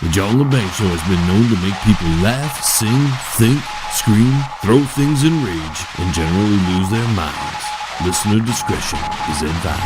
The John Lebang Show has been known to make people laugh, sing, think, scream, throw things in rage, and generally lose their minds. Listener discretion is advised.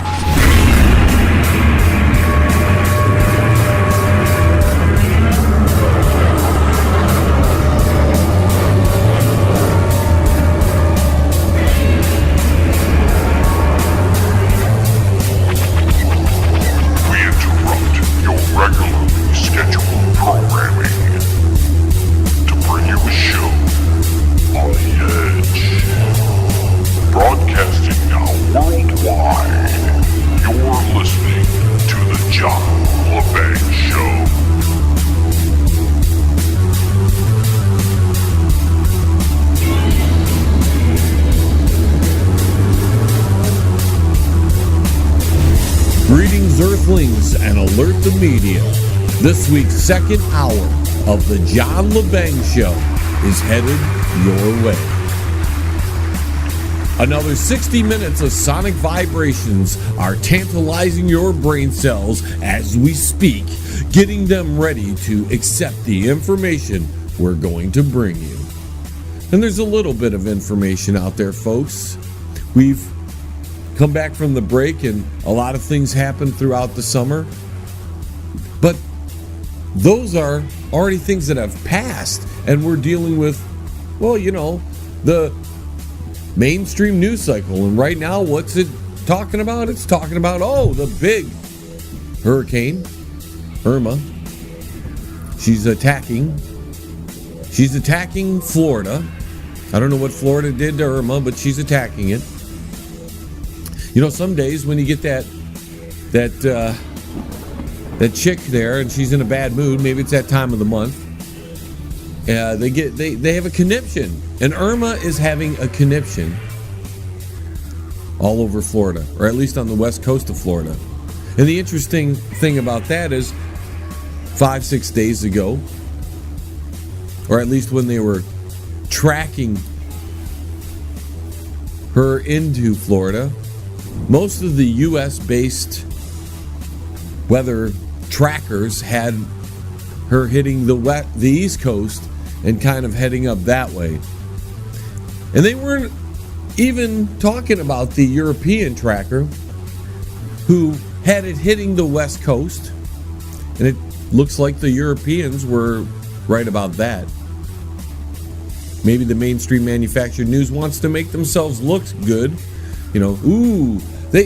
Greetings, Earthlings, and alert the media. This week's second hour of the John Lebang Show is headed your way. Another 60 minutes of sonic vibrations are tantalizing your brain cells as we speak, getting them ready to accept the information we're going to bring you. And there's a little bit of information out there, folks. We've come back from the break and a lot of things happened throughout the summer. But those are already things that have passed, and we're dealing with, well, you know, the mainstream news cycle. And right now, what's it talking about? It's talking about, the big hurricane, Irma. She's attacking Florida. I don't know what Florida did to Irma, but she's attacking it. You know, some days when you get that chick there and she's in a bad mood, maybe it's that time of the month, they have a conniption. And Irma is having a conniption all over Florida, or at least on the west coast of Florida. And the interesting thing about that is 5-6 days ago, or at least when they were tracking her into Florida, most of the U.S.-based weather trackers had her hitting the East Coast and kind of heading up that way. And they weren't even talking about the European tracker who had it hitting the West Coast. And it looks like the Europeans were right about that. Maybe the mainstream manufactured news wants to make themselves look good. You know,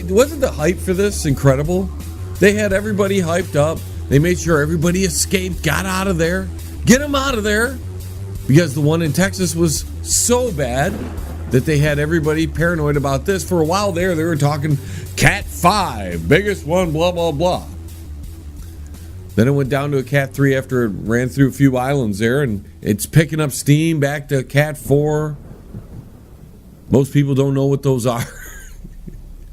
wasn't the hype for this incredible? They had everybody hyped up. They made sure everybody escaped, got out of there. Get them out of there. Because the one in Texas was so bad that they had everybody paranoid about this. For a while there, they were talking Cat 5, biggest one, blah, blah, blah. Then it went down to a Cat 3 after it ran through a few islands there, and it's picking up steam back to Cat 4. Most people don't know what those are.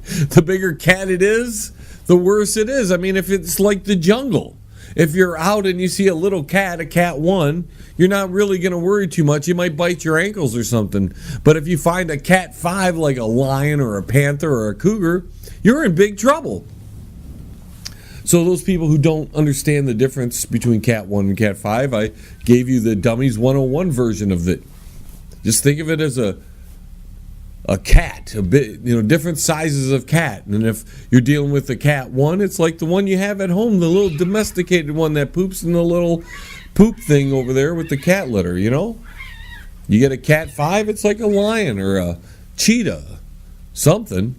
The bigger cat it is, the worse it is. I mean, if it's like the jungle, if you're out and you see a little cat, a Cat 1, you're not really going to worry too much. You might bite your ankles or something. But if you find a Cat 5 like a lion or a panther or a cougar, you're in big trouble. So those people who don't understand the difference between Cat 1 and Cat 5, I gave you the Dummies 101 version of it. Just think of it as a cat, a bit, different sizes of cat. And if you're dealing with the Cat 1, it's like the one you have at home, the little domesticated one that poops in the little poop thing over there with the cat litter, You get a Cat 5, it's like a lion or a cheetah, something.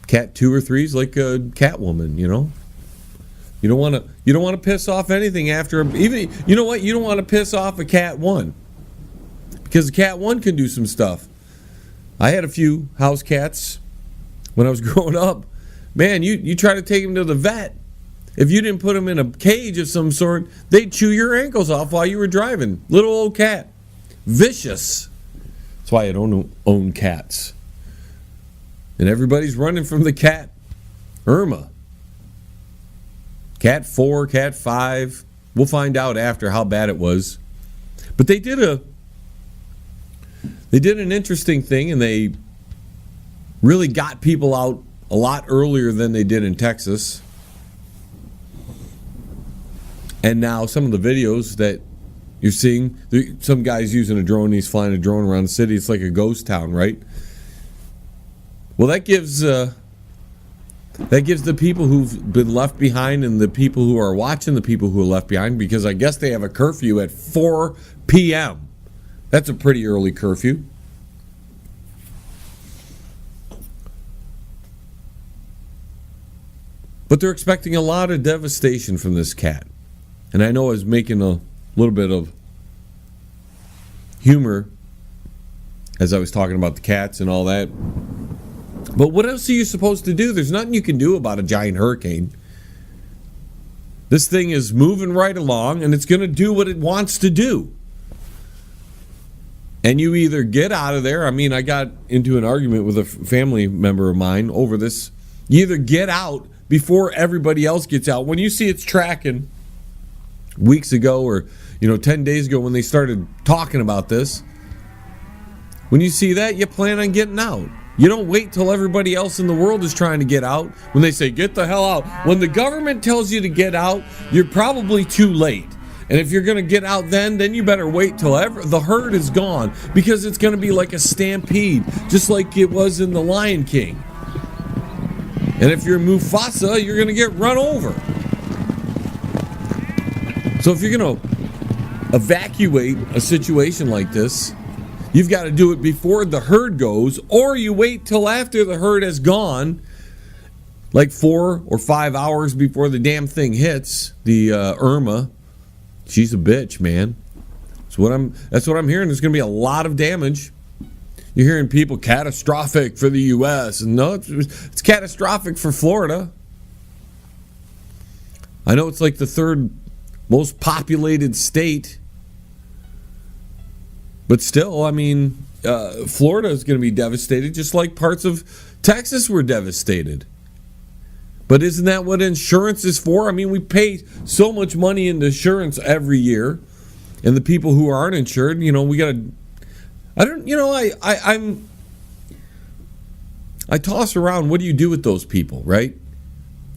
Cat 2 or 3 is like a cat woman, You don't want to piss off anything after even. You know what? You don't want to piss off a Cat 1 because a Cat 1 can do some stuff. I had a few house cats when I was growing up. Man, you try to take them to the vet. If you didn't put them in a cage of some sort, they'd chew your ankles off while you were driving. Little old cat. Vicious. That's why I don't own cats. And everybody's running from the cat Irma. Cat 4, Cat 5. We'll find out after how bad it was. But they did an interesting thing, and they really got people out a lot earlier than they did in Texas. And now some of the videos that you're seeing, some guy's using a drone, he's flying a drone around the city. It's like a ghost town, right? Well, that gives the people who've been left behind and the people who are watching the people who are left behind, because I guess they have a curfew at 4 p.m. That's a pretty early curfew. But they're expecting a lot of devastation from this cat. And I know I was making a little bit of humor as I was talking about the cats and all that. But what else are you supposed to do? There's nothing you can do about a giant hurricane. This thing is moving right along, and it's going to do what it wants to do. And you either get out of there. I mean, I got into an argument with a family member of mine over this. You either get out before everybody else gets out. When you see it's tracking weeks ago or 10 days ago when they started talking about this, when you see that, you plan on getting out. You don't wait till everybody else in the world is trying to get out. When they say, get the hell out. When the government tells you to get out, you're probably too late. And if you're going to get out then you better wait till the herd is gone, because it's going to be like a stampede, just like it was in The Lion King. And if you're Mufasa, you're going to get run over. So if you're going to evacuate a situation like this, you've got to do it before the herd goes, or you wait till after the herd has gone, like 4 or 5 hours before the damn thing hits. The Irma, she's a bitch, man. That's what I'm hearing. There's going to be a lot of damage. You're hearing people catastrophic for the U.S. And no, it's catastrophic for Florida. I know it's like the third most populated state. But still, I mean, Florida is going to be devastated, just like parts of Texas were devastated. But isn't that what insurance is for? I mean, we pay so much money into insurance every year, and the people who aren't insured, we got to. I toss around. What do you do with those people, right?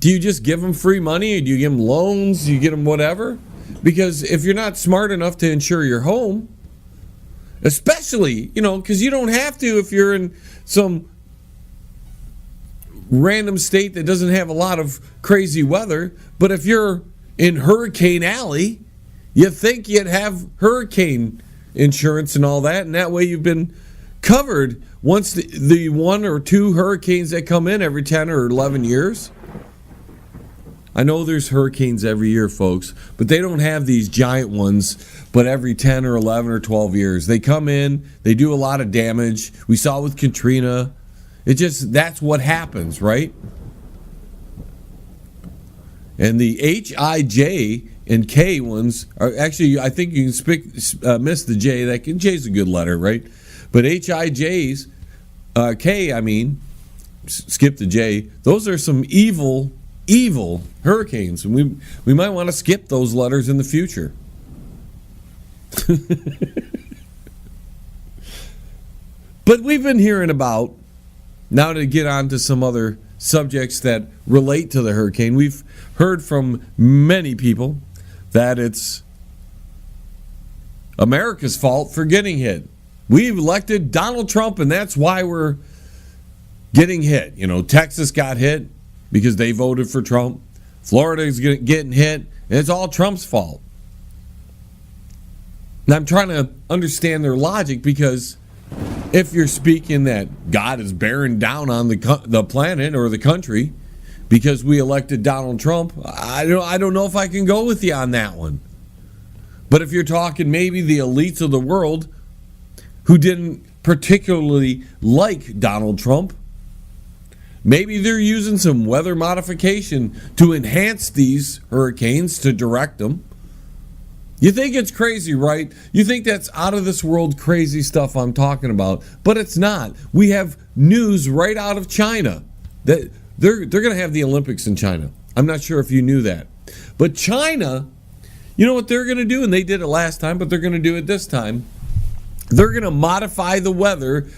Do you just give them free money, or do you give them loans? Do you get them whatever? Because if you're not smart enough to insure your home, especially, because you don't have to if you're in some random state that doesn't have a lot of crazy weather. But if you're in Hurricane Alley, you think you'd have hurricane insurance and all that, and that way you've been covered once the 1 or 2 hurricanes that come in every 10 or 11 years. I know there's hurricanes every year, folks, but they don't have these giant ones, but every 10 or 11 or 12 years. They come in, they do a lot of damage. We saw it with Katrina. That's what happens, right? And the H, I, J, and K ones are actually, I think you can miss the J. J's a good letter, right? But H, I, J's, K, I mean, skip the J. Those are some evil hurricanes, and we might want to skip those letters in the future. But we've been hearing about, now to get on to some other subjects that relate to the hurricane, we've heard from many people that it's America's fault for getting hit. We've elected Donald Trump, and that's why we're getting hit. Texas got hit because they voted for Trump. Florida is getting hit, and it's all Trump's fault. And I'm trying to understand their logic, because if you're speaking that God is bearing down on the planet or the country because we elected Donald Trump, I don't know if I can go with you on that one. But if you're talking maybe the elites of the world who didn't particularly like Donald Trump, maybe they're using some weather modification to enhance these hurricanes, to direct them. You think it's crazy, right? You think that's out of this world crazy stuff I'm talking about, but it's not. We have news right out of China that they're going to have the Olympics in China. I'm not sure if you knew that. But China, you know what they're going to do? And they did it last time, but they're going to do it this time. They're going to modify the weather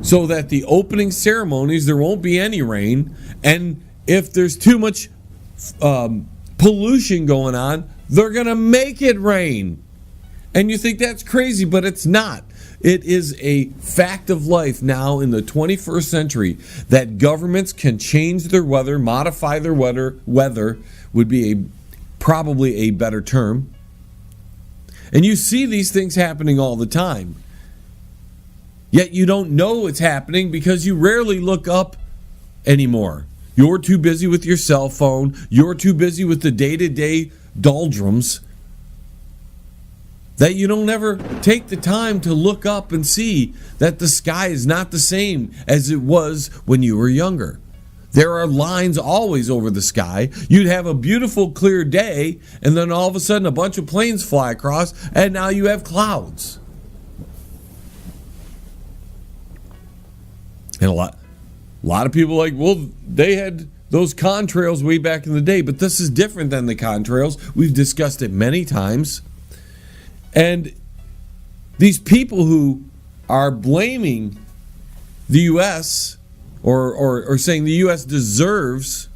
so that the opening ceremonies, there won't be any rain. And if there's too much pollution going on, they're going to make it rain. And you think that's crazy, but it's not. It is a fact of life now in the 21st century that governments can change their weather, modify their weather would be probably a better term. And you see these things happening all the time. Yet you don't know it's happening because you rarely look up anymore. You're too busy with your cell phone. You're too busy with the day-to-day doldrums that you don't ever take the time to look up and see that the sky is not the same as it was when you were younger. There are lines always over the sky. You'd have a beautiful clear day, and then all of a sudden a bunch of planes fly across, and now you have clouds. And a lot of people are like, well, they had those contrails way back in the day, but this is different than the contrails. We've discussed it many times. And these people who are blaming the U.S. or saying the U.S. deserves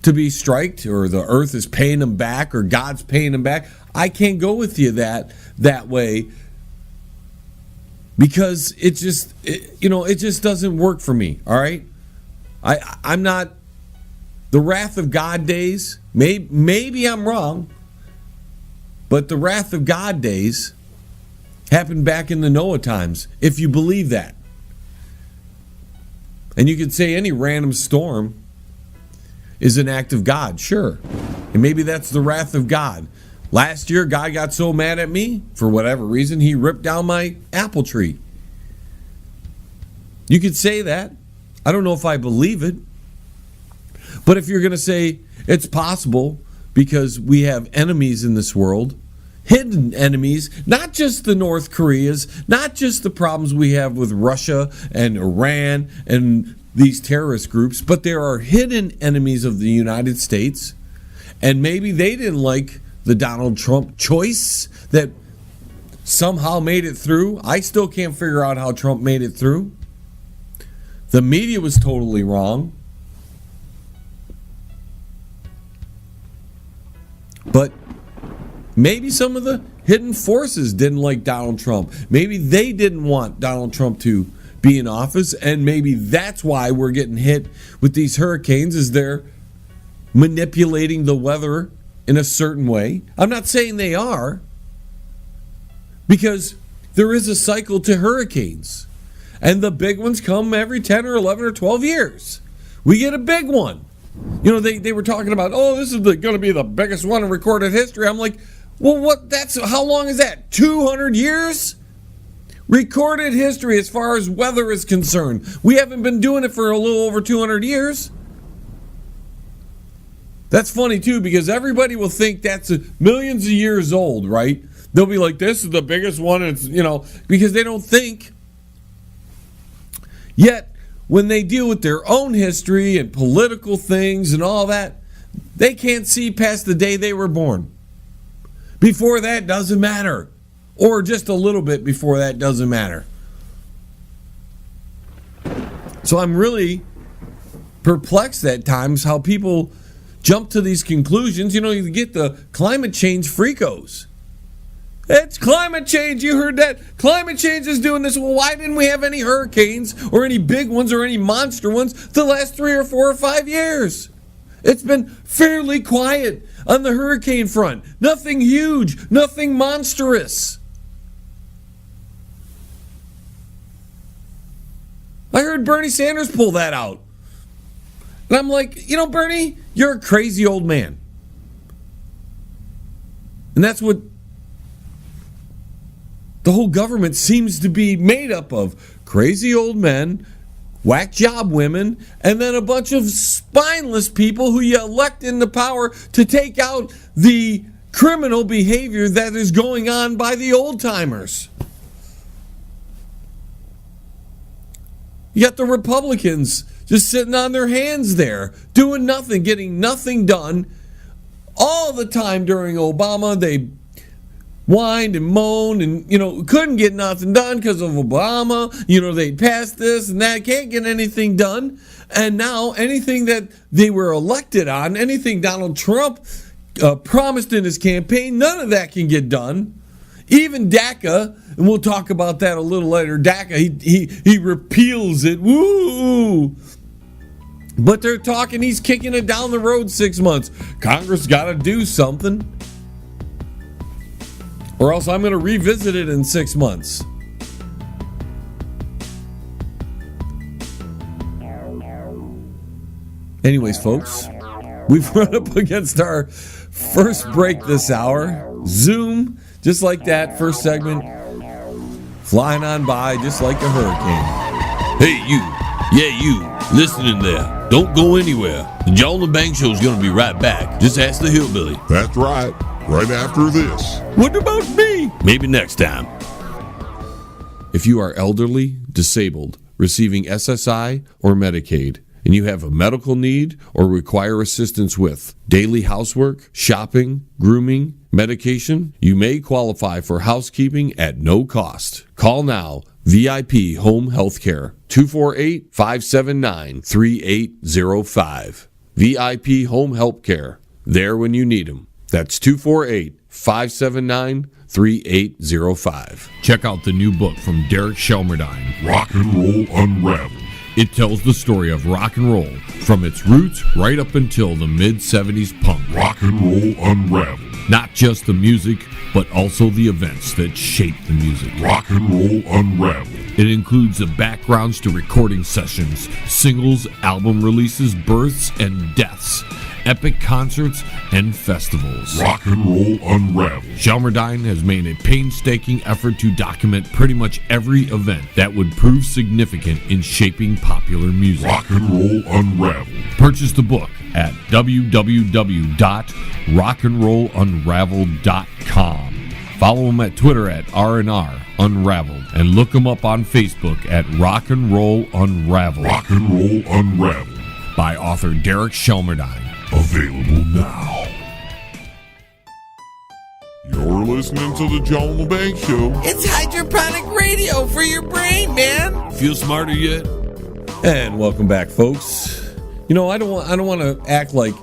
to be striked, or the earth is paying them back, or God's paying them back, I can't go with you that way, because it just doesn't work for me. All right, I'm not the wrath of God days. Maybe I'm wrong, but the wrath of God days happened back in the Noah times, if you believe that. And you could say any random storm is an act of God, sure. And maybe that's the wrath of God. Last year, God got so mad at me, for whatever reason, he ripped down my apple tree. You could say that. I don't know if I believe it. But if you're going to say it's possible because we have enemies in this world, hidden enemies, not just the North Koreas, not just the problems we have with Russia and Iran and these terrorist groups, but there are hidden enemies of the United States. And maybe they didn't like the Donald Trump choice that somehow made it through. I still can't figure out how Trump made it through. The media was totally wrong. But maybe some of the hidden forces didn't like Donald Trump. Maybe they didn't want Donald Trump to be in office, and maybe that's why we're getting hit with these hurricanes, is they're manipulating the weather in a certain way. I'm not saying they are, because there is a cycle to hurricanes, and the big ones come every 10 or 11 or 12 years. We get a big one. You know, they were talking about, this is going to be the biggest one in recorded history. I'm like, well, how long is that? 200 years? Recorded history as far as weather is concerned. We haven't been doing it for a little over 200 years. That's funny, too, because everybody will think that's millions of years old, right? They'll be like, this is the biggest one, and it's, because they don't think. Yet, when they deal with their own history and political things and all that, they can't see past the day they were born. Before that doesn't matter. Or just a little bit before that doesn't matter. So I'm really perplexed at times how people jump to these conclusions. You get the climate change freakos. It's climate change. You heard that? Climate change is doing this. Well, why didn't we have any hurricanes or any big ones or any monster ones the last 3 or 4 or 5 years? It's been fairly quiet on the hurricane front. Nothing huge, nothing monstrous. I heard Bernie Sanders pull that out. And I'm like, Bernie, you're a crazy old man. And that's what the whole government seems to be made up of. Crazy old men, whack job women, and then a bunch of spineless people who you elect into power to take out the criminal behavior that is going on by the old timers. You got the Republicans just sitting on their hands there, doing nothing, getting nothing done. All the time during Obama, they whined and moaned and, couldn't get nothing done because of Obama. They passed this and that, can't get anything done. And now anything that they were elected on, anything Donald Trump promised in his campaign. None of that can get done. Even DACA, and we'll talk about that a little later. DACA, he repeals it. Woo! But they're talking he's kicking it down the road 6 months. Congress got to do something, or else I'm going to revisit it in 6 months. Anyways, folks, we've run up against our first break this hour. Zoom, just like that, first segment, flying on by just like a hurricane. Hey, you. Yeah, you. Listening there. Don't go anywhere. The John Lebang Show is going to be right back. Just ask the hillbilly. That's right. Right after this. What about me? Maybe next time. If you are elderly, disabled, receiving SSI or Medicaid, and you have a medical need or require assistance with daily housework, shopping, grooming, medication, you may qualify for housekeeping at no cost. Call now. VIP Home Healthcare, 248-579-3805. VIP Home Healthcare, there when you need them. That's 248-579-3805. Check out the new book from Derek Shelmerdine, Rock and Roll Unraveled. It tells the story of rock and roll from its roots right up until the mid-70s punk. Rock and Roll Unraveled. Not just the music, but also the events that shaped the music. Rock and Roll Unraveled. It includes the backgrounds to recording sessions, singles, album releases, births and deaths, epic concerts, and festivals. Rock and Roll Unraveled. Shelmerdine has made a painstaking effort to document pretty much every event that would prove significant in shaping popular music. Rock and Roll Unraveled. Purchase the book at www.rockandrollunraveled.com. Follow them at Twitter at R&R Unraveled, and look them up on Facebook at Rock and Roll Unraveled. Rock and Roll Unraveled. By author Derek Shelmerdine. Available now. You're listening to the John Lebang Show. It's hydroponic radio for your brain, man. Feel smarter yet? And welcome back, folks. You know, I don't want to act like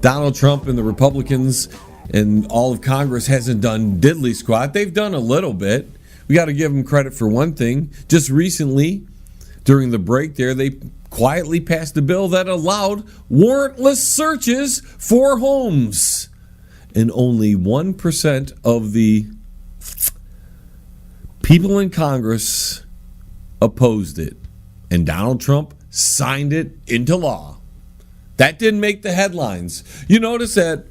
Donald Trump and the Republicans and all of Congress hasn't done diddly squat. They've done a little bit. We got to give them credit for one thing. Just recently, during the break there, they quietly passed a bill that allowed warrantless searches for homes. And only 1% of the people in Congress opposed it. And Donald Trump signed it into law. That didn't make the headlines. You notice that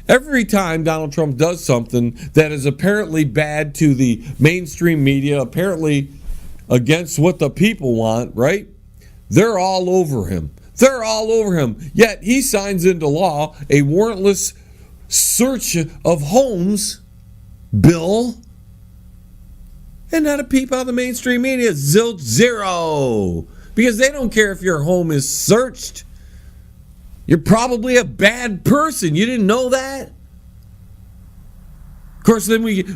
every time Donald Trump does something that is apparently bad to the mainstream media, apparently against what the people want, right? They're all over him. They're all over him. Yet he signs into law a warrantless search of homes bill, and not a peep out of the mainstream media. Zilch, zero. Because they don't care if your home is searched. You're probably a bad person. You didn't know that? Of course, then we have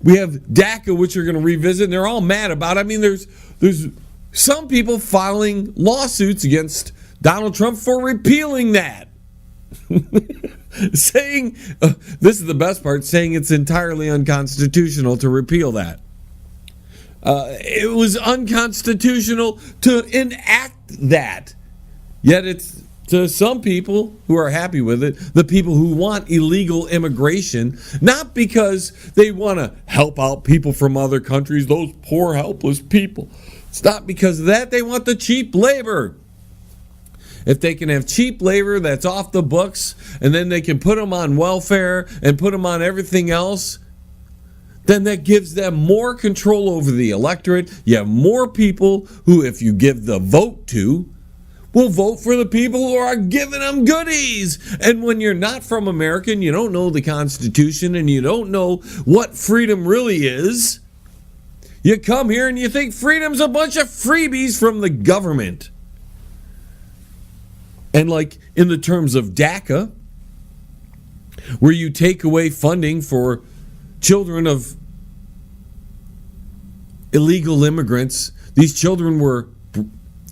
DACA, which you're going to revisit, and they're all mad about it. I mean, there's some people filing lawsuits against Donald Trump for repealing that. Saying, this is the best part, saying it's entirely unconstitutional to repeal that. It was unconstitutional to enact that. Yet it's, to some people who are happy with it, the people who want illegal immigration, not because they want to help out people from other countries, those poor, helpless people. It's not because of that. They want the cheap labor. If they can have cheap labor that's off the books, and then they can put them on welfare and put them on everything else, then that gives them more control over the electorate. You have more people who, if you give the vote to, will vote for the people who are giving them goodies. And when you're not from America and you don't know the Constitution and you don't know what freedom really is, you come here and you think freedom's a bunch of freebies from the government. And like in the terms of DACA, where you take away funding for children of illegal immigrants, these children were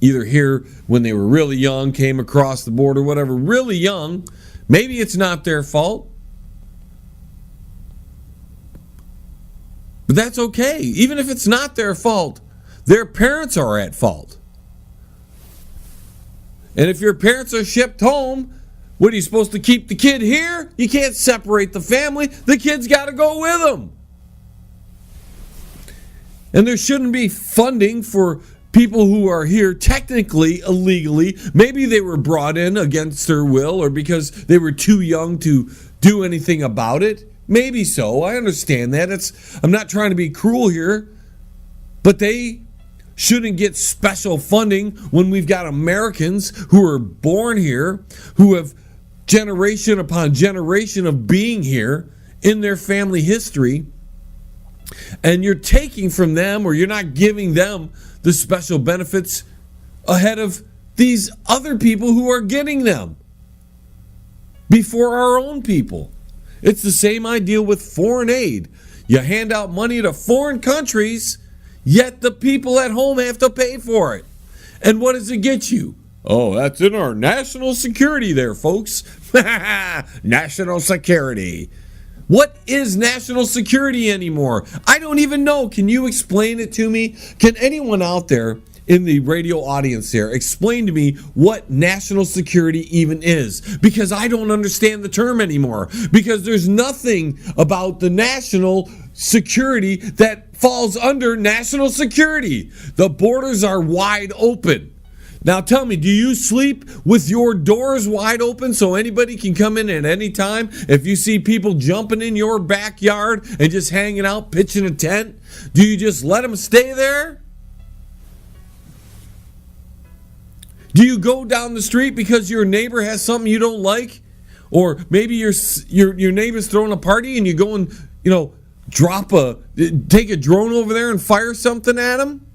either here when they were really young, came across the border, whatever, really young, Maybe it's not their fault. But that's okay. Even if it's not their fault, their parents are at fault. And if your parents are shipped home, what are you supposed to keep the kid here? You can't separate the family. The kid's got to go with them. And there shouldn't be funding for people who are here technically illegally. Maybe they were brought in against their will or because they were too young to do anything about it. Maybe so. I understand that. I'm not trying to be cruel here. But they shouldn't get special funding when we've got Americans who are born here, who have generation upon generation of being here in their family history, and you're taking from them or you're not giving them the special benefits ahead of these other people who are getting them before our own people. It's the same idea with foreign aid. You hand out money to foreign countries, yet the people at home have to pay for it. And what does it get you? Oh, that's in our national security there, folks. National security. What is national security anymore? I don't even know. Can you explain it to me? Can anyone out there in the radio audience here explain to me what national security even is? Because I don't understand the term anymore. Because there's nothing about the national security that falls under national security. The borders are wide open. Now tell me, do you sleep with your doors wide open so anybody can come in at any time? If you see people jumping in your backyard and just hanging out, pitching a tent, do you just let them stay there? Do you go down the street because your neighbor has something you don't like? Or maybe your neighbor's throwing a party and you go and, take a drone over there and fire something at them?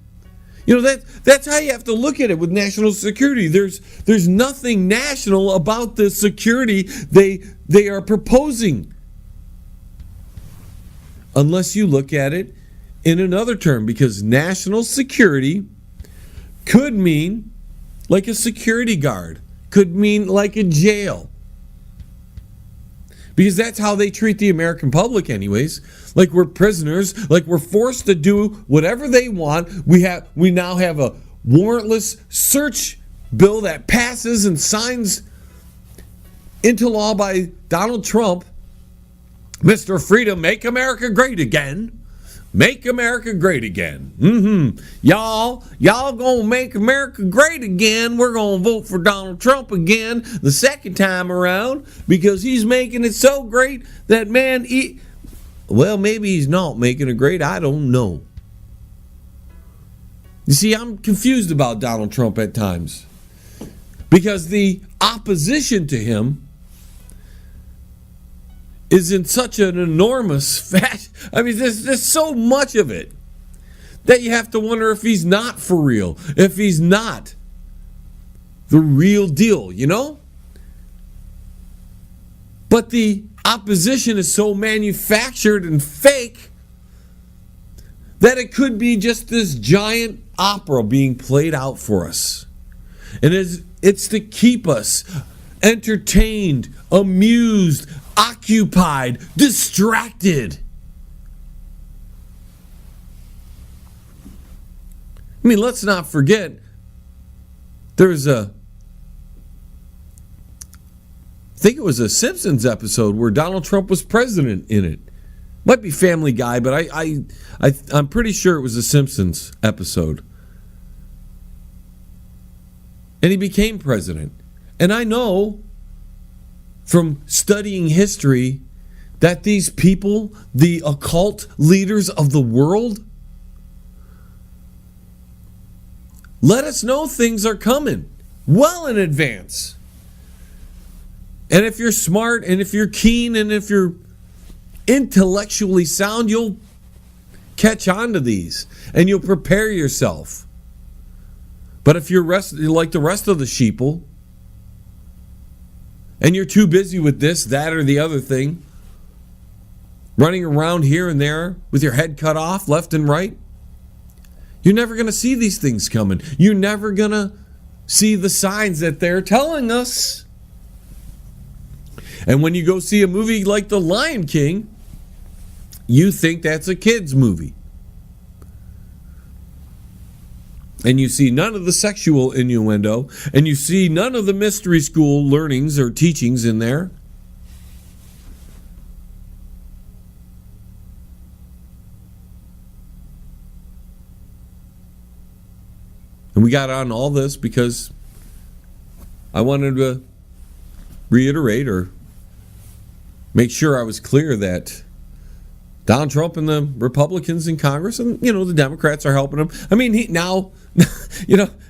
That's how you have to look at it with national security. There's nothing national about the security they are proposing. Unless you look at it in another term, because national security could mean like a security guard, could mean like a jail. Because that's how they treat the American public anyways. Like we're prisoners, like we're forced to do whatever they want. We now have a warrantless search bill that passes and signs into law by Donald Trump. Mr. Freedom, make America great again. Make America great again. Y'all gonna make America great again. We're gonna vote for Donald Trump again the second time around because he's making it so great that maybe he's not making it great. I don't know. You see, I'm confused about Donald Trump at times because the opposition to him is in such an enormous fashion. I mean, there's so much of it that you have to wonder if he's not for real, if he's not the real deal, But the opposition is so manufactured and fake that it could be just this giant opera being played out for us. And it's to keep us entertained, amused, occupied, distracted. I mean, let's not forget, there's I think it was a Simpsons episode where Donald Trump was president in it. Might be Family Guy, but I'm pretty sure it was a Simpsons episode. And he became president. And I know from studying history that these people, the occult leaders of the world, let us know things are coming well in advance. And if you're smart and if you're keen and if you're intellectually sound, you'll catch on to these and you'll prepare yourself. But if you're like the rest of the sheeple, and you're too busy with this, that, or the other thing, running around here and there with your head cut off left and right, you're never going to see these things coming. You're never going to see the signs that they're telling us. And when you go see a movie like The Lion King, you think that's a kid's movie. And you see none of the sexual innuendo, and you see none of the mystery school learnings or teachings in there. And we got on all this because I wanted to reiterate or make sure I was clear that Donald Trump and the Republicans in Congress and, the Democrats are helping him. I mean,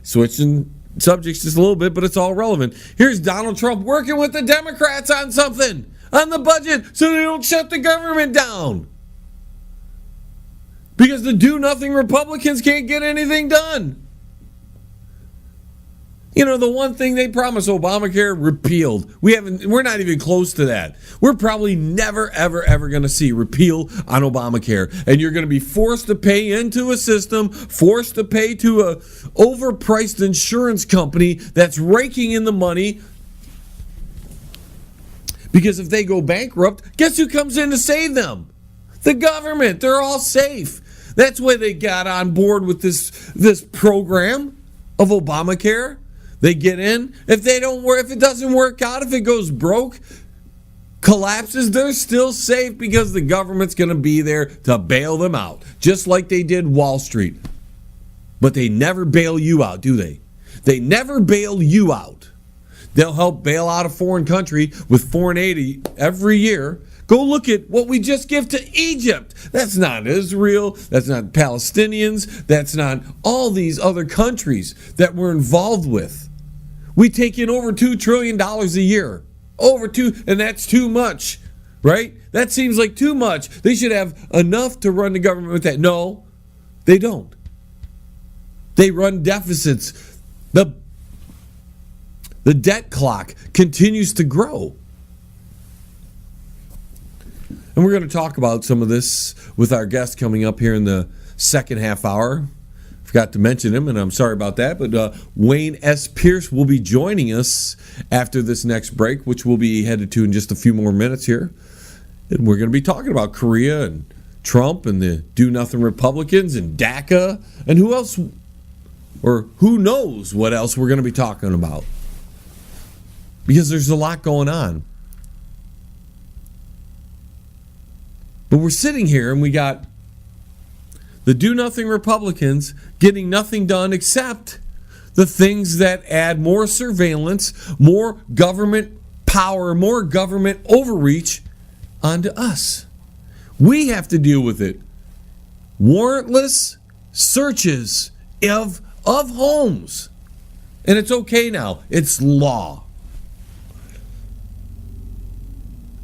switching subjects just a little bit, but it's all relevant. Here's Donald Trump working with the Democrats on something, on the budget, so they don't shut the government down. Because the do-nothing Republicans can't get anything done. The one thing they promised, Obamacare repealed. We're not even close to that. We're probably never, ever, ever going to see repeal on Obamacare. And you're going to be forced to pay into a system, forced to pay to a overpriced insurance company that's raking in the money. Because if they go bankrupt, guess who comes in to save them? The government. They're all safe. That's why they got on board with this program of Obamacare. They get in. If it doesn't work out, if it goes broke, collapses, they're still safe because the government's going to be there to bail them out, just like they did Wall Street. But they never bail you out, do they? They never bail you out. They'll help bail out a foreign country with foreign aid every year. Go look at what we just give to Egypt. That's not Israel. That's not Palestinians. That's not all these other countries that we're involved with. We take in over $2 trillion a year. And that's too much, right? That seems like too much. They should have enough to run the government with that. No, they don't. They run deficits. The debt clock continues to grow. And we're going to talk about some of this with our guest coming up here in the second half hour. Forgot to mention him, and I'm sorry about that, but Wayne S. Pierce will be joining us after this next break, which we'll be headed to in just a few more minutes here. And we're going to be talking about Korea and Trump and the do-nothing Republicans and DACA and who else, or who knows what else we're going to be talking about. Because there's a lot going on. But we're sitting here and we got the do-nothing Republicans getting nothing done except the things that add more surveillance, more government power, more government overreach onto us. We have to deal with it. Warrantless searches of homes. And it's okay now. It's law.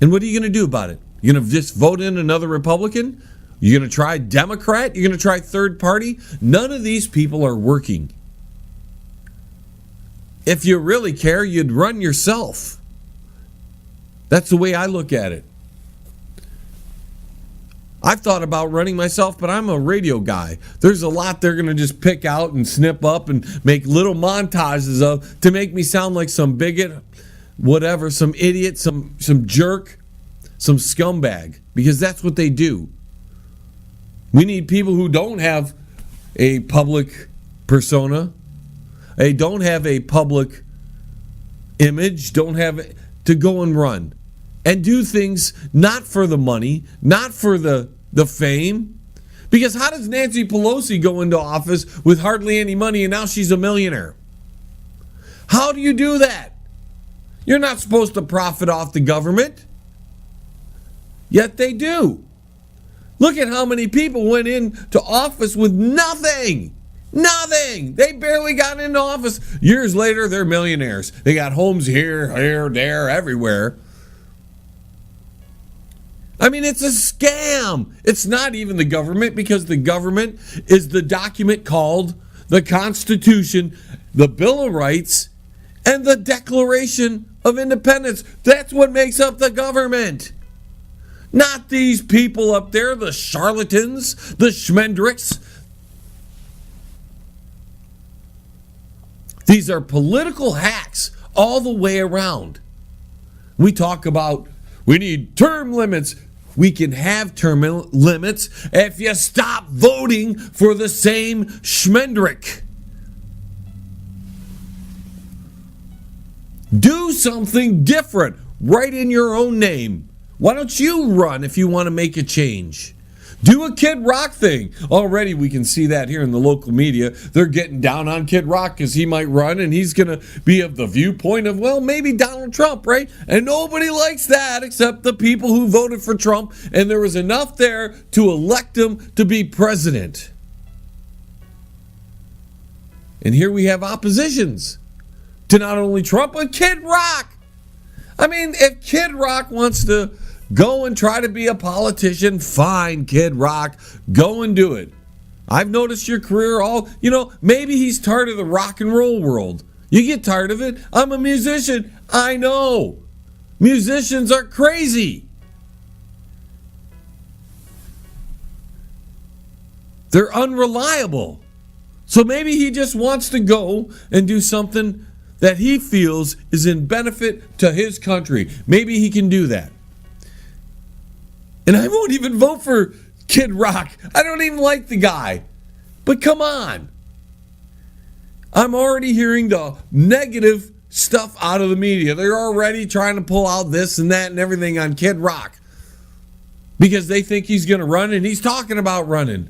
And what are you going to do about it? You're going to just vote in another Republican? You're going to try Democrat? You're going to try third party? None of these people are working. If you really care, you'd run yourself. That's the way I look at it. I've thought about running myself, but I'm a radio guy. There's a lot they're going to just pick out and snip up and make little montages of to make me sound like some bigot, whatever, some idiot, some jerk, some scumbag, because that's what they do. We need people who don't have a public persona, they don't have a public image, don't have to go and run and do things not for the money, not for the fame. Because how does Nancy Pelosi go into office with hardly any money and now she's a millionaire? How do you do that? You're not supposed to profit off the government. Yet they do. Look at how many people went into office with nothing. Nothing. They barely got into office. Years later, they're millionaires. They got homes here, there, everywhere. I mean, it's a scam. It's not even the government, because the government is the document called the Constitution, the Bill of Rights, and the Declaration of Independence. That's what makes up the government. Not these people up there, the charlatans, the schmendricks. These are political hacks all the way around. We talk about we need term limits. We can have term limits if you stop voting for the same schmendrick. Do something different right in your own name. Why don't you run if you want to make a change? Do a Kid Rock thing. Already we can see that here in the local media. They're getting down on Kid Rock because he might run and he's going to be of the viewpoint of, well, maybe Donald Trump, right? And nobody likes that except the people who voted for Trump, and there was enough there to elect him to be president. And here we have oppositions to not only Trump, but Kid Rock. I mean, if Kid Rock wants to go and try to be a politician, fine, Kid Rock, go and do it. I've noticed your career maybe he's tired of the rock and roll world. You get tired of it. I'm a musician. I know. Musicians are crazy. They're unreliable. So maybe he just wants to go and do something that he feels is in benefit to his country. Maybe he can do that. And I won't even vote for Kid Rock. I don't even like the guy. But come on. I'm already hearing the negative stuff out of the media. They're already trying to pull out this and that and everything on Kid Rock because they think he's going to run, and he's talking about running.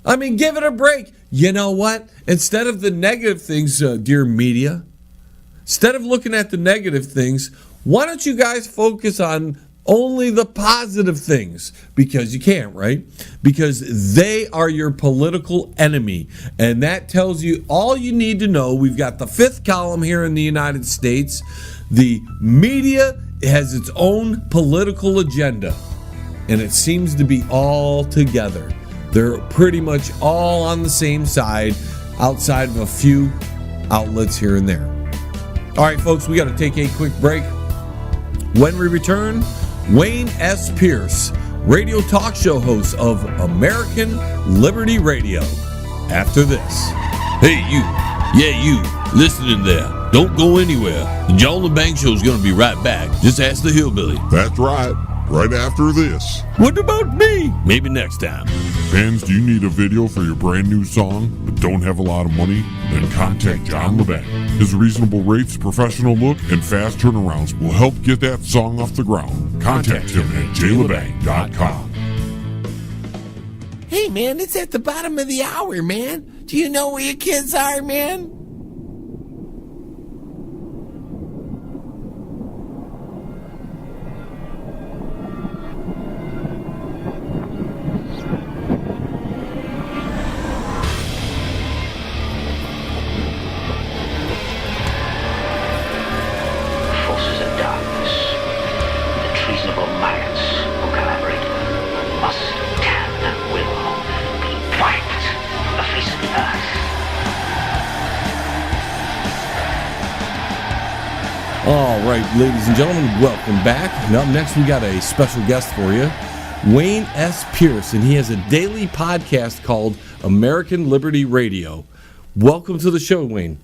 I mean, give it a break. You know what? Instead of the negative things, dear media, instead of looking at the negative things, why don't you guys focus on only the positive things? Because you can't, right? Because they are your political enemy. And that tells you all you need to know. We've got the fifth column here in the United States. The media has its own political agenda, and it seems to be all together. They're pretty much all on the same side, outside of a few outlets here and there. All right, folks, we got to take a quick break. When we return, Wayne S. Pierce, radio talk show host of American Liberty Radio. After this. Hey, you. Yeah, you. Listening there. Don't go anywhere. The John Lebang Show is going to be right back. Just ask the hillbilly. That's right. Right after this. What about me? Maybe next time. Fans, do you need a video for your brand new song but don't have a lot of money? Then contact John Lebang. His reasonable rates, professional look, and fast turnarounds will help get that song off the ground. Contact him at jlebang.com. Hey, man, it's at the bottom of the hour, man. Do you know where your kids are, man? All right, ladies and gentlemen, welcome back. And up next, we got a special guest for you, Wayne S. Pierce, and he has a daily podcast called American Liberty Radio. Welcome to the show, Wayne.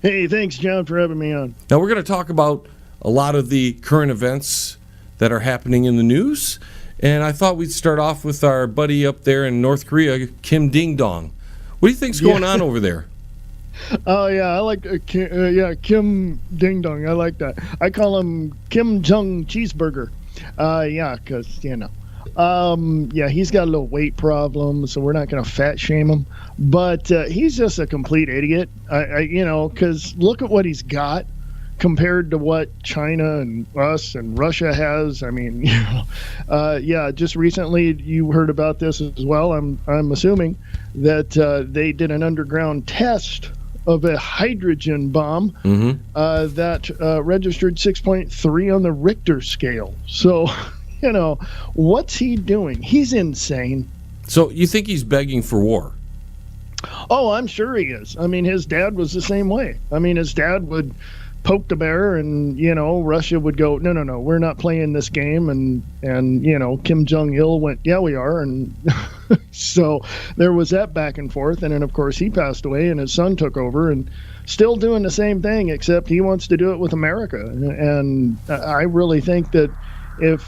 Hey, thanks, John, for having me on. Now, we're going to talk about a lot of the current events that are happening in the news, and I thought we'd start off with our buddy up there in North Korea, Kim Ding Dong. What do you think's going on over there? Oh, yeah, I like Kim Ding Dong. I like that. I call him Kim Jong Cheeseburger. Because, he's got a little weight problem, so we're not going to fat shame him. But he's just a complete idiot, because look at what he's got compared to what China and us and Russia has. I mean, just recently you heard about this as well. I'm assuming that they did an underground test of a hydrogen bomb that registered 6.3 on the Richter scale. So, what's he doing? He's insane. So you think he's begging for war? Oh, I'm sure he is. I mean, his dad was the same way. I mean, his dad would poked a bear, and Russia would go, no, we're not playing this game, and Kim Jong-il went, yeah, we are, and so there was that back and forth, and then of course he passed away, and his son took over, and still doing the same thing, except he wants to do it with America, and I really think that if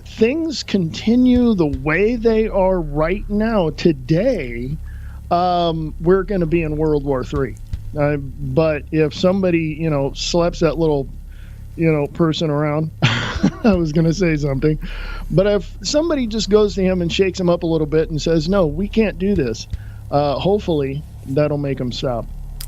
things continue the way they are right now today, we're going to be in World War III. But if somebody, slaps that little, person around, I was going to say something, but if somebody just goes to him and shakes him up a little bit and says, no, we can't do this, hopefully that'll make him stop.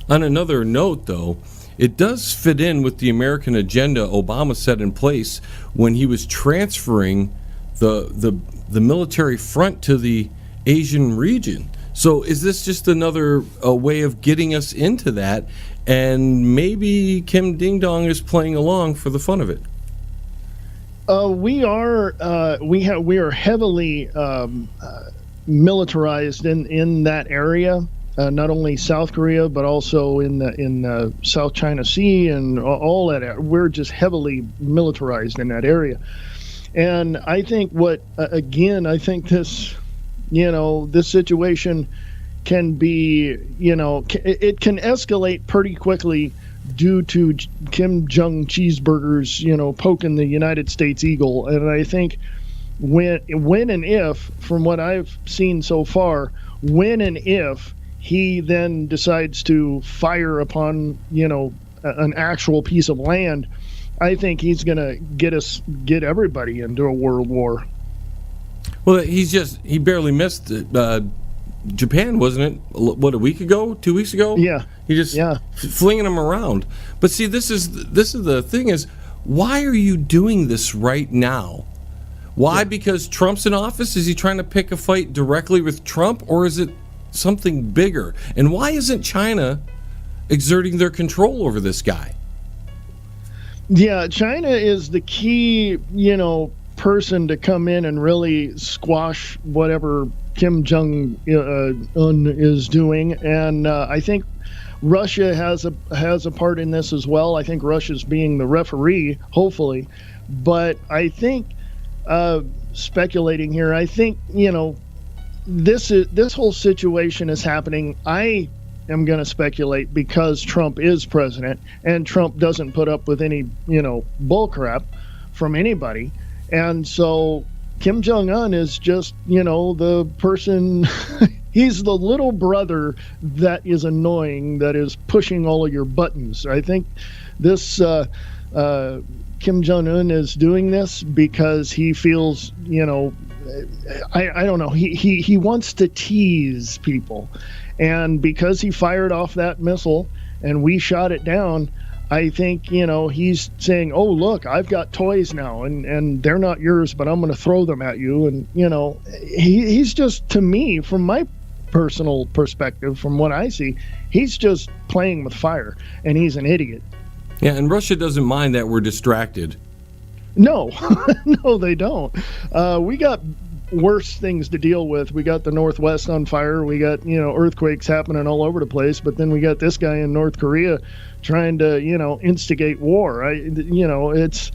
On another note, though, it does fit in with the American agenda Obama set in place when he was transferring the military front to the Asian region. So is this just another way of getting us into that? And maybe Kim Ding Dong is playing along for the fun of it. We are heavily militarized in that area. Not only South Korea, but also in the South China Sea and all that. We're just heavily militarized in that area. And I think I think this, this situation can be, it can escalate pretty quickly due to Kim Jong cheeseburgers, poking the United States eagle. And I think when and if, from what I've seen so far, when and if he then decides to fire upon, an actual piece of land, I think he's going to get everybody into a world war. Well, he barely missed it. Japan, wasn't it? What, a week ago, 2 weeks ago? Yeah. He just flinging them around. But see, this is the thing is, why are you doing this right now? Why? Yeah. Because Trump's in office? Is he trying to pick a fight directly with Trump, or is it something bigger? And why isn't China exerting their control over this guy? Yeah, China is the key, person to come in and really squash whatever Kim Jong-un is doing, and I think Russia has a part in this as well. I think Russia's being the referee, hopefully, but I think speculating here, I think this whole situation is happening. I am going to speculate because Trump is president, and Trump doesn't put up with any bull crap from anybody. And so Kim Jong-un is just, the person, he's the little brother that is annoying, that is pushing all of your buttons. I think this Kim Jong-un is doing this because he feels, I don't know, he wants to tease people. And because he fired off that missile and we shot it down, I think, he's saying, oh, look, I've got toys now, and they're not yours, but I'm going to throw them at you. And, he's just, to me, from my personal perspective, from what I see, he's just playing with fire, and he's an idiot. Yeah, and Russia doesn't mind that we're distracted. No, no, they don't. We got worse things to deal with. We got the Northwest on fire. We got, earthquakes happening all over the place. But then we got this guy in North Korea trying to, instigate war. It's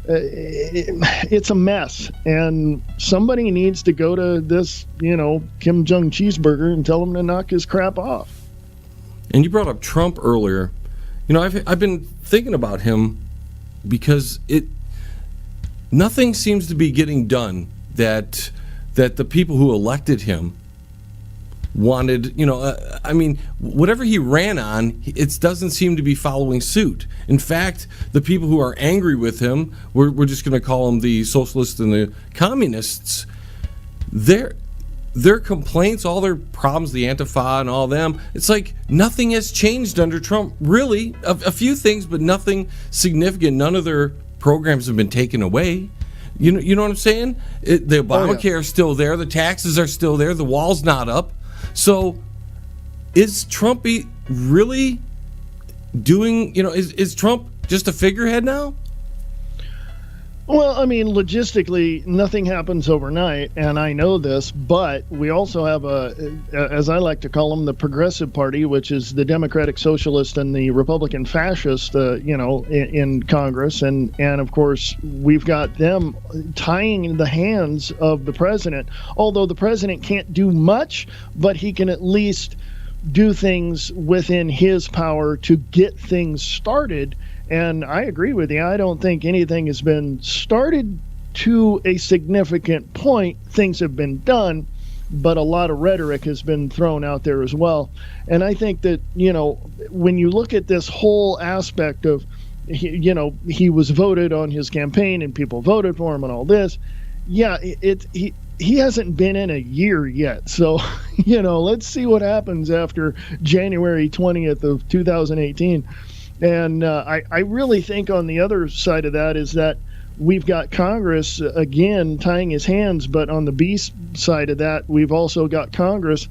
a mess. And somebody needs to go to this, Kim Jong cheeseburger and tell him to knock his crap off. And you brought up Trump earlier. I've been thinking about him because nothing seems to be getting done that the people who elected him wanted. Whatever he ran on, it doesn't seem to be following suit. In fact, the people who are angry with him, we're just going to call them the socialists and the communists, their complaints, all their problems, the Antifa and all them, it's like nothing has changed under Trump, really. A few things, but nothing significant. None of their programs have been taken away. You know what I'm saying? The Obamacare is still there. The taxes are still there. The wall's not up. So is Trump really doing, is Trump just a figurehead now? Well, I mean, logistically, nothing happens overnight, and I know this, but we also have as I like to call them, the Progressive Party, which is the Democratic Socialist and the Republican Fascist, in Congress, and of course, we've got them tying the hands of the president, although the president can't do much, but he can at least do things within his power to get things started. And I agree with you. I don't think anything has been started to a significant point. Things have been done, but a lot of rhetoric has been thrown out there as well. And I think that, when you look at this whole aspect of, he was voted on his campaign and people voted for him and all this. Yeah, he hasn't been in a year yet. So, let's see what happens after January 20th of 2018. And I really think on the other side of that is that we've got Congress, again, tying his hands. But on the B side of that, we've also got Congress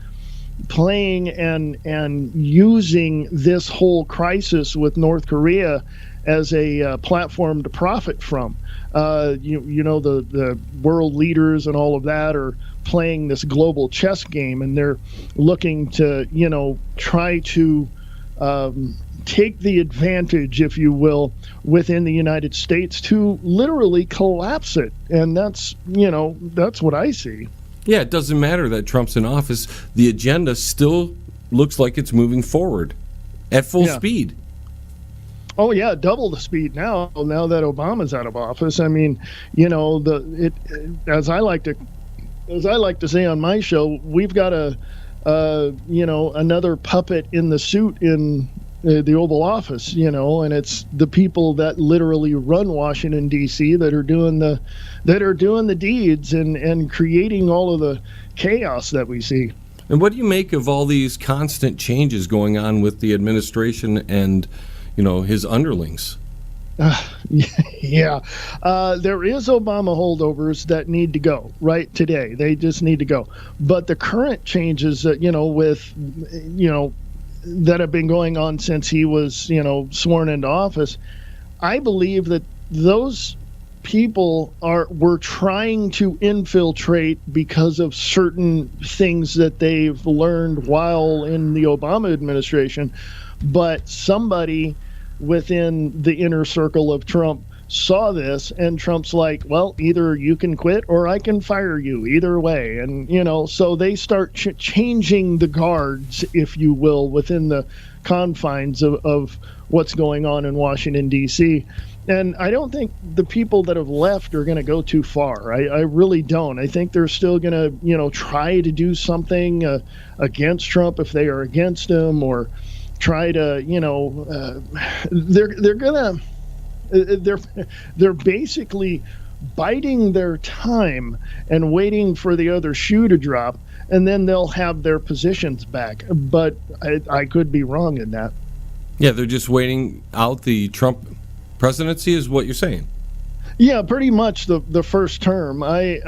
playing and using this whole crisis with North Korea as a platform to profit from. The world leaders and all of that are playing this global chess game, and they're looking to, try to take the advantage, if you will, within the United States to literally collapse it. And that's what I see. Yeah, it doesn't matter that Trump's in office. The agenda still looks like it's moving forward at full speed. Oh yeah, double the speed now that Obama's out of office. I mean, as I like to say on my show, we've got another puppet in the suit in the Oval Office, and it's the people that literally run Washington D.C. that are doing the deeds and creating all of the chaos that we see. And what do you make of all these constant changes going on with the administration and his underlings? Yeah. There is Obama holdovers that need to go right today. They just need to go. But the current changes that, that have been going on since he was, sworn into office, I believe that those people were trying to infiltrate because of certain things that they've learned while in the Obama administration. But somebody within the inner circle of Trump saw this, and Trump's like, well, either you can quit or I can fire you, either way. And, so they start changing the guards, if you will, within the confines of what's going on in Washington, D.C. And I don't think the people that have left are going to go too far. I really don't. I think they're still going to, try to do something against Trump if they are against him, or try to, they're basically biding their time and waiting for the other shoe to drop, and then they'll have their positions back. But I could be wrong in that. Yeah, they're just waiting out the Trump presidency, is what you're saying. Yeah, pretty much the first term. I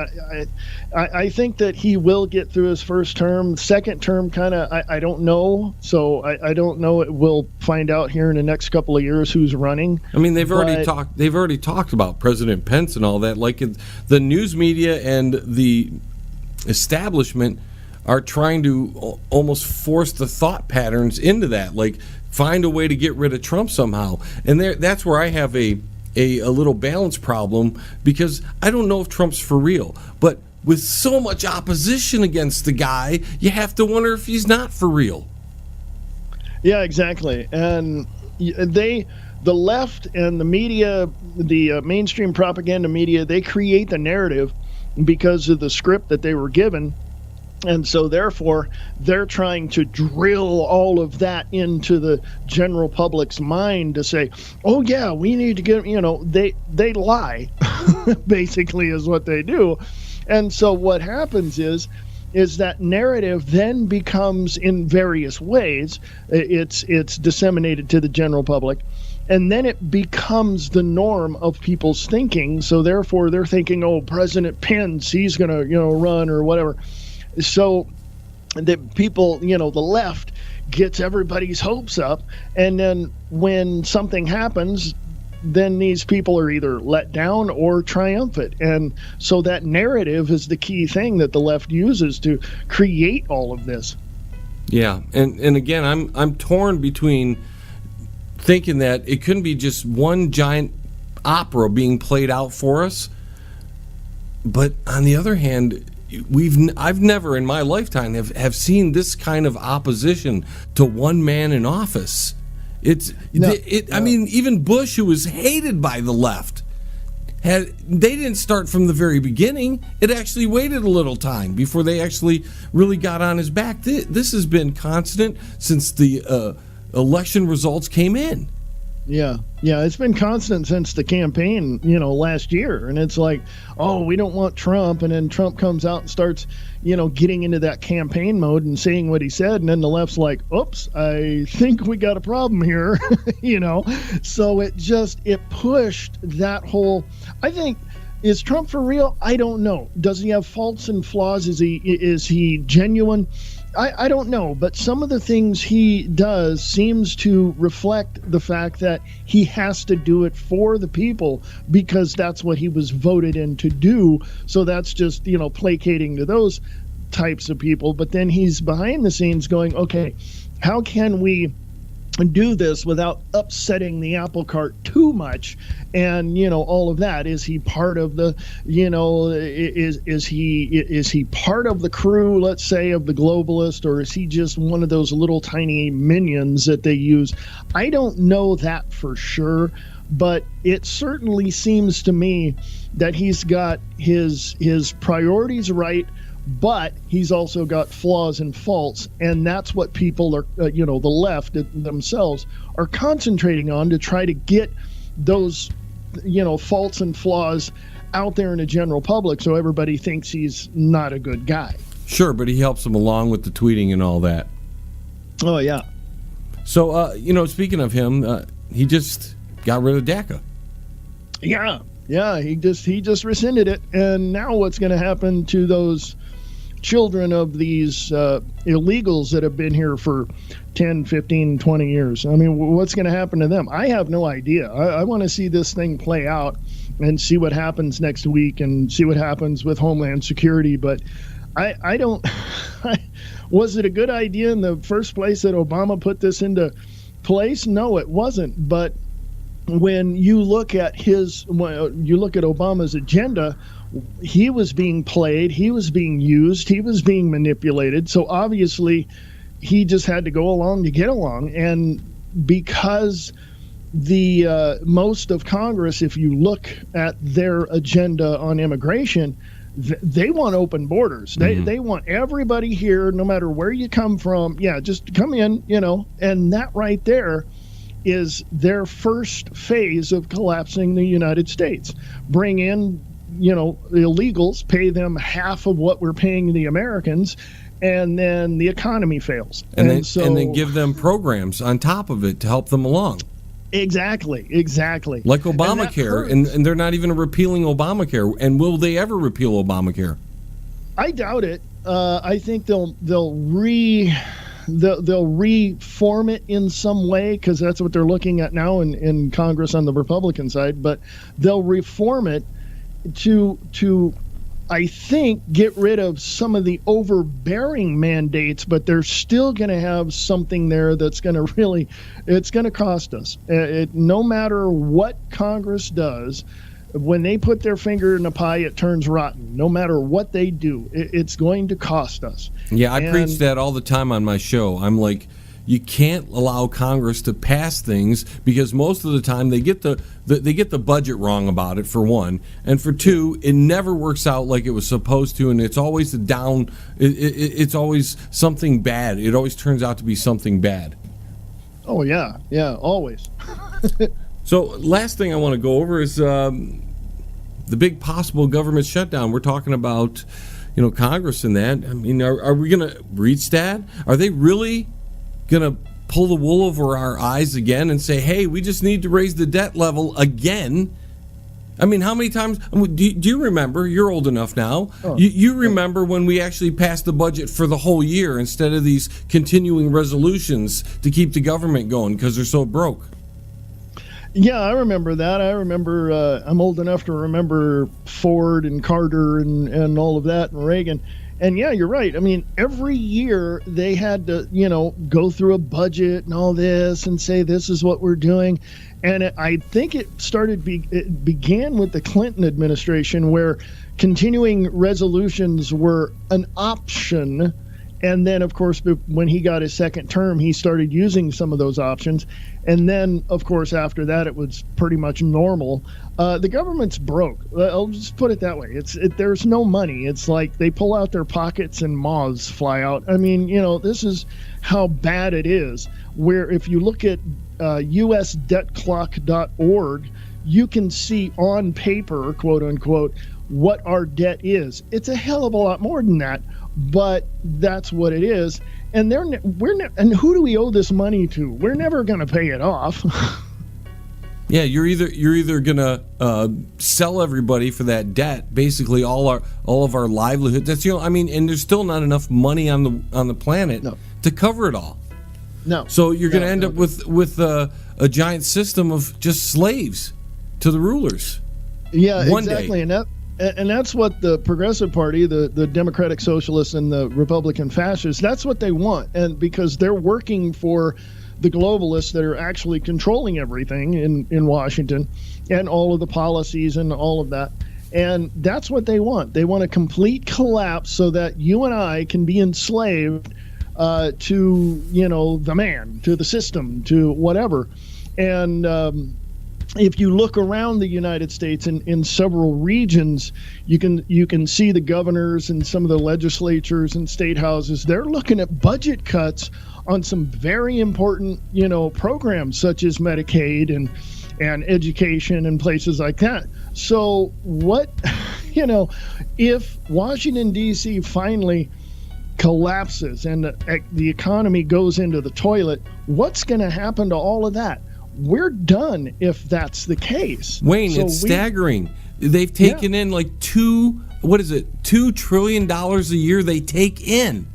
think that he will get through his first term. Second term, kind of, I don't know. So I don't know. We'll find out here in the next couple of years who's running. I mean, they've already talked about President Pence and all that. Like the news media and the establishment are trying to almost force the thought patterns into that. Like, find a way to get rid of Trump somehow. And that's where I have a little balance problem, because I don't know if Trump's for real. But with so much opposition against the guy, you have to wonder if he's not for real. Yeah, exactly. And the left and the media, the mainstream propaganda media, they create the narrative because of the script that they were given. And so, therefore, they're trying to drill all of that into the general public's mind to say, oh, yeah, we need to get, they lie, basically, is what they do. And so what happens is that narrative then becomes, in various ways, it's disseminated to the general public. And then it becomes the norm of people's thinking. So, therefore, they're thinking, oh, President Pence, he's going to, run or whatever. So the people, the left gets everybody's hopes up. And then when something happens, then these people are either let down or triumphant. And so that narrative is the key thing that the left uses to create all of this. Yeah, and again, I'm torn between thinking that it couldn't be just one giant opera being played out for us, but on the other hand, I've never in my lifetime have seen this kind of opposition to one man in office. I mean, even Bush, who was hated by the left, they didn't start from the very beginning. It actually waited a little time before they actually really got on his back. This has been constant since the election results came in. Yeah, it's been constant since the campaign, last year. And it's like, oh, we don't want Trump. And then Trump comes out and starts, getting into that campaign mode and saying what he said. And then the left's like, oops, I think we got a problem here, So it pushed that whole, I think, is Trump for real? I don't know. Does he have faults and flaws? Is he genuine? I don't know, but some of the things he does seems to reflect the fact that he has to do it for the people because that's what he was voted in to do. So that's just, placating to those types of people. But then he's behind the scenes going, okay, how can we do this without upsetting the apple cart too much? And all of that. Is he part of the is he part of the crew, let's say, of the globalist, or is he just one of those little tiny minions that they use? I don't know that for sure, but it certainly seems to me that he's got his priorities right, but he's also got flaws and faults, and that's what people are, the left themselves are concentrating on to try to get those, faults and flaws out there in the general public so everybody thinks he's not a good guy. Sure, but he helps them along with the tweeting and all that. Oh, yeah. So, speaking of him, he just got rid of DACA. Yeah, he just rescinded it, and now what's going to happen to those children of these illegals that have been here for 10, 15, 20 years? I mean, what's going to happen to them? I have no idea. I want to see this thing play out and see what happens next week and see what happens with Homeland Security. But I don't... Was it a good idea in the first place that Obama put this into place? No, it wasn't. But when you look at Obama's agenda, he was being played, he was being used, he was being manipulated. So obviously he just had to go along to get along. And because the most of Congress, if you look at their agenda on immigration, they want open borders. They want everybody here, no matter where you come from. Yeah, just come in, and that right there is their first phase of collapsing the United States. Bring in, illegals, pay them half of what we're paying the Americans, and then the economy fails. And then give them programs on top of it to help them along. Exactly. Like Obamacare, and they're not even repealing Obamacare. And will they ever repeal Obamacare? I doubt it. I think they'll reform it in some way, because that's what they're looking at now in Congress on the Republican side. But they'll reform it to I think, get rid of some of the overbearing mandates, but they're still going to have something there that's going to it's going to cost us. No matter what Congress does, when they put their finger in the pie, it turns rotten. No matter what they do, it's going to cost us. Yeah, I preach that all the time on my show. I'm like, you can't allow Congress to pass things, because most of the time they get the budget wrong about it, for one, and for two, it never works out like it was supposed to, and it's always it's always something bad. It always turns out to be something bad. Oh yeah, always. So last thing I want to go over is the big possible government shutdown. We're talking about, Congress and that. I mean, are we going to reach that? Are they really going to pull the wool over our eyes again and say, hey, we just need to raise the debt level again? I mean, how many times do you remember? You're old enough now. You remember when we actually passed the budget for the whole year instead of these continuing resolutions to keep the government going because they're so broke? Yeah, I remember that. I remember, I'm old enough to remember Ford and Carter and all of that and Reagan. And yeah, you're right. I mean, every year they had to, go through a budget and all this and say, this is what we're doing. And I think it began with the Clinton administration, where continuing resolutions were an option. And then, of course, when he got his second term, he started using some of those options. And then, of course, after that, it was pretty much normal. The government's broke. I'll just put it that way. There's no money. It's like they pull out their pockets and moths fly out. I mean, this is how bad it is. Where if you look at usdebtclock.org, you can see on paper, quote unquote, what our debt is. It's a hell of a lot more than that. But that's what it is, and and who do we owe this money to? We're never going to pay it off. Yeah, you're either gonna sell everybody for that debt, basically all of our livelihood. That's and there's still not enough money on the planet to cover it all. No. So you're gonna end up with a giant system of just slaves to the rulers. Yeah, one exactly, day. And that's what the Progressive Party, the Democratic Socialists and the Republican Fascists, that's what they want. And because they're working for the globalists that are actually controlling everything in Washington and all of the policies and all of that. And that's what they want. They want a complete collapse so that you and I can be enslaved to, the man, to the system, to whatever. And if you look around the United States in several regions, you can see the governors and some of the legislatures and state houses. They're looking at budget cuts on some very important, programs such as Medicaid and education and places like that. So what, if Washington, D.C. finally collapses and the economy goes into the toilet, what's going to happen to all of that? We're done if that's the case. Wayne, so it's staggering. They've taken in like $2 trillion a year they take in.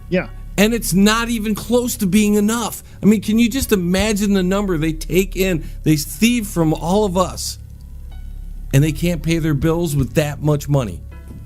Yeah. And it's not even close to being enough. I mean, can you just imagine the number they take in? They thieve from all of us. And they can't pay their bills with that much money.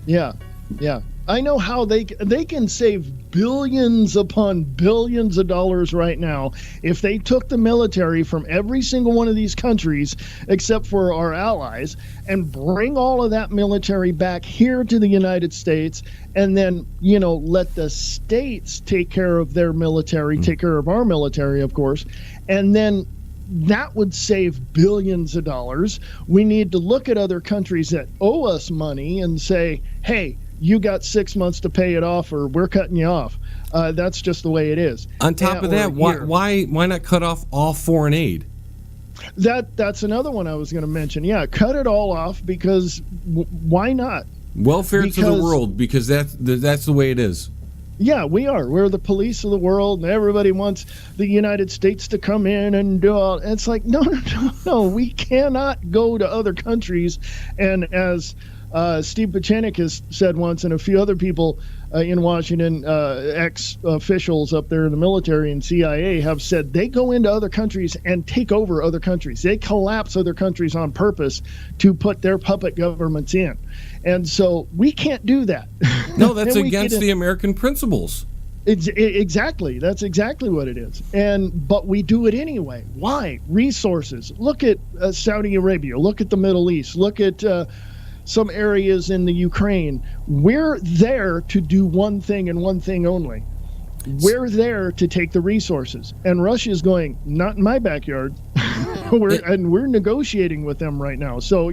Yeah. Yeah. I know how they can save billions upon billions of dollars right now if they took the military from every single one of these countries except for our allies and bring all of that military back here to the United States, and then let the states take care of their military, take care of our military, of course, and then that would save billions of dollars. We need to look at other countries that owe us money and say, hey, you got 6 months to pay it off, or we're cutting you off. That's just the way it is. On top of that, why not cut off all foreign aid? That's another one I was going to mention. Yeah, cut it all off, because why not? Welfare to the world, because that's the way it is. Yeah, we are. We're the police of the world, and everybody wants the United States to come in and do all. And it's like, no. We cannot go to other countries, and as Steve Pachenik has said once, and a few other people in Washington, ex-officials up there in the military and CIA have said, they go into other countries and take over other countries. They collapse other countries on purpose to put their puppet governments in. And so we can't do that. No, that's against the American principles. Exactly. That's exactly what it is. But we do it anyway. Why? Resources. Look at Saudi Arabia. Look at the Middle East. Look at some areas in the Ukraine. We're there to do one thing and one thing only. We're there to take the resources. And Russia's going, not in my backyard. We're negotiating with them right now. So,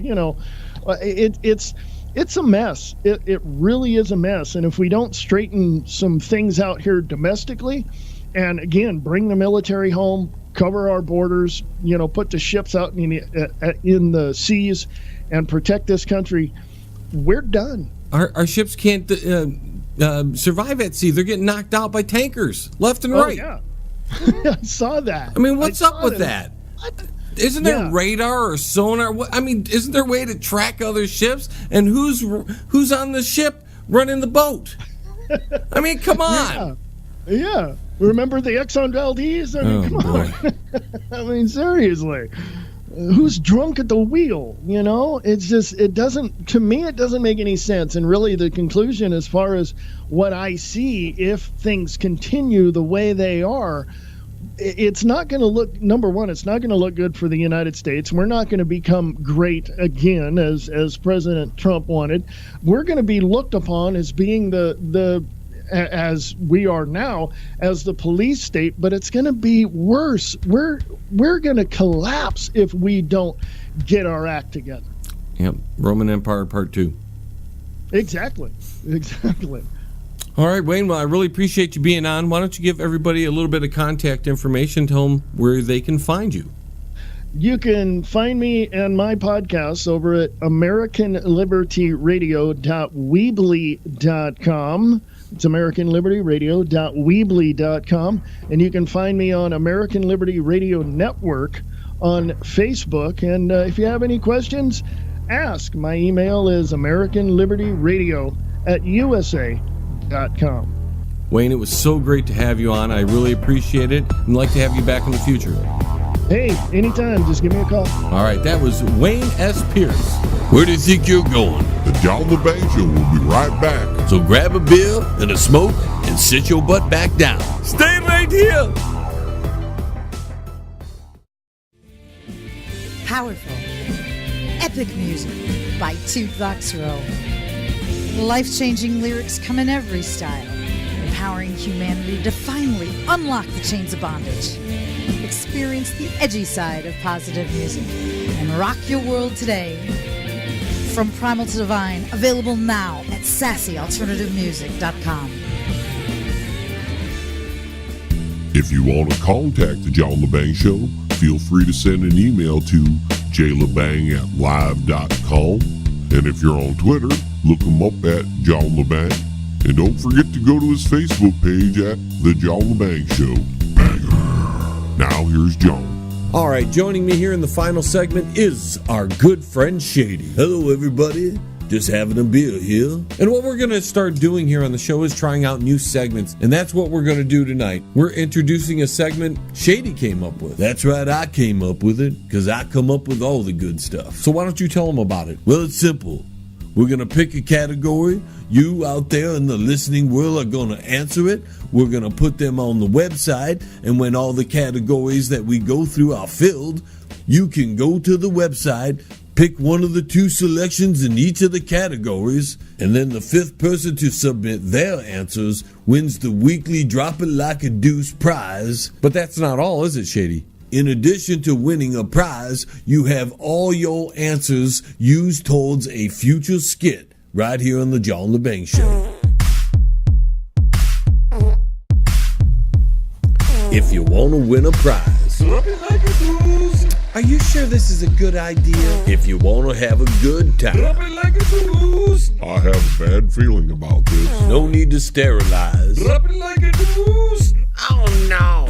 it's a mess. It really is a mess. And if we don't straighten some things out here domestically, and again, bring the military home, cover our borders, put the ships out in the seas and protect this country, we're done. Our ships can't survive at sea. They're getting knocked out by tankers left and right. Yeah. I saw that. I mean, what's up with that? Isn't there radar or sonar? Isn't there a way to track other ships? And who's on the ship running the boat? I mean, come on. Yeah. Remember the Exxon Valdez? I mean, come on. I mean, seriously. who's drunk at the wheel? You know, it's just, it doesn't make any sense. And really the conclusion, as far as what I see, if things continue the way they are, it's not going to look, number one, it's not going to look good for the United States. We're not going to become great again, as President Trump wanted. We're going to be looked upon as being as we are now, as the police state, but it's going to be worse. We're going to collapse if we don't get our act together. Yep. Roman Empire Part 2. Exactly. All right, Wayne, well, I really appreciate you being on. Why don't you give everybody a little bit of contact information, tell them where they can find you. You can find me and my podcasts over at AmericanLibertyRadio.weebly.com. It's AmericanLibertyRadio.weebly.com. And you can find me on American Liberty Radio Network on Facebook. And if you have any questions, ask. My email is AmericanLibertyRadio@USA.com. Wayne, it was so great to have you on. I really appreciate it, and I'd like to have you back in the future. Hey, anytime. Just give me a call. All right, that was Wayne S. Pierce. Where do you think you're going? The John Lebang Show will be right back. So grab a beer and a smoke and sit your butt back down. Stay right here. Powerful, epic music by Toothbox Roll. Life-changing lyrics come in every style, empowering humanity to finally unlock the chains of bondage. Experience the edgy side of positive music and rock your world today. From Primal to Divine, available now at sassyalternativemusic.com. If you want to contact the John Lebang Show, feel free to send an email to jlebang@live.com. And if you're on Twitter, look him up at John Lebang. And don't forget to go to his Facebook page at The John Lebang Show. Banger. Now here's John. All right, joining me here in the final segment is our good friend Shady. Hello, everybody. Just having a beer here. And what we're going to start doing here on the show is trying out new segments, and that's what we're going to do tonight. We're introducing a segment Shady came up with. That's right, I came up with it, because I come up with all the good stuff. So why don't you tell them about it? Well, it's simple. We're going to pick a category. You out there in the listening world are going to answer it. We're going to put them on the website, and when all the categories that we go through are filled, you can go to the website, pick one of the two selections in each of the categories, and then the fifth person to submit their answers wins the weekly Drop It Like a Deuce prize. But that's not all, is it, Shady? In addition to winning a prize, you have all your answers used towards a future skit right here on the John Lebang Show. If you want to win a prize, Are you sure this is a good idea? if you want to have a good time, I have a bad feeling about this. no need to sterilize. Oh no.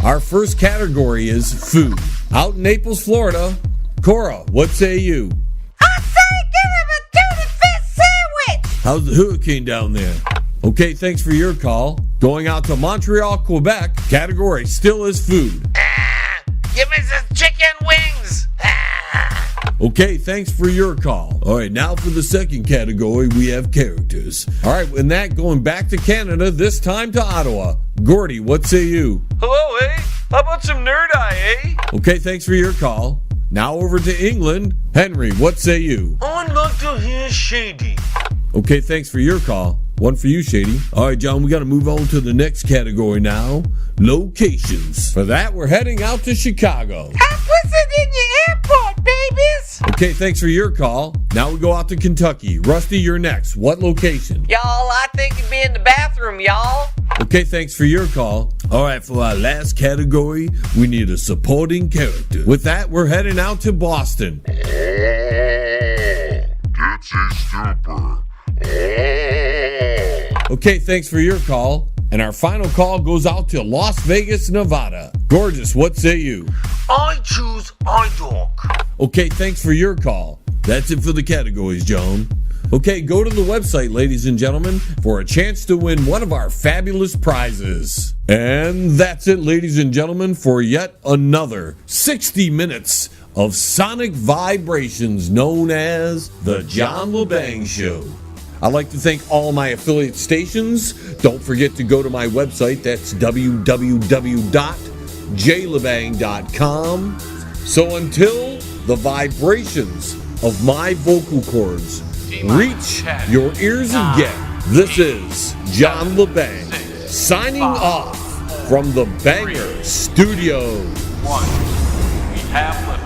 Our first category is food. Out in Naples, Florida, Cora, what say you? I say give him a tuna fish sandwich! How's the hurricane down there? Okay, thanks for your call. Going out to Montreal, Quebec, category still is food. Give me some chicken wings. Okay, thanks for your call. All right, now for the second category, we have characters. All right, and that going back to Canada, this time to Ottawa. Gordy, what say you? Hello, eh? How about some Nerd Eye, eh? Okay, thanks for your call. Now over to England. Henry, what say you? I'd like to hear Shady. Okay, thanks for your call. One for you, Shady. All right, John, we got to move on to the next category now. Locations. For that, we're heading out to Chicago. I'm pushing in your airport, babies! Okay, thanks for your call. Now we go out to Kentucky. Rusty, you're next. What location? Y'all, I think it'd be in the bathroom, y'all. Okay, thanks for your call. All right, for our last category, we need a supporting character. With that, we're heading out to Boston. That's a stupid. Okay, thanks for your call. And our final call goes out to Las Vegas, Nevada. Gorgeous, what say you? I choose iDog. Okay, thanks for your call. That's it for the categories, John. Okay, go to the website, ladies and gentlemen, for a chance to win one of our fabulous prizes. And that's it, ladies and gentlemen, for yet another 60 minutes of sonic vibrations known as The John Lebang Show. I'd like to thank all my affiliate stations. Don't forget to go to my website. That's www.jlebang.com. So until the vibrations of my vocal cords reach your ears again, this is John Lebang signing off from the Banger Studios. We have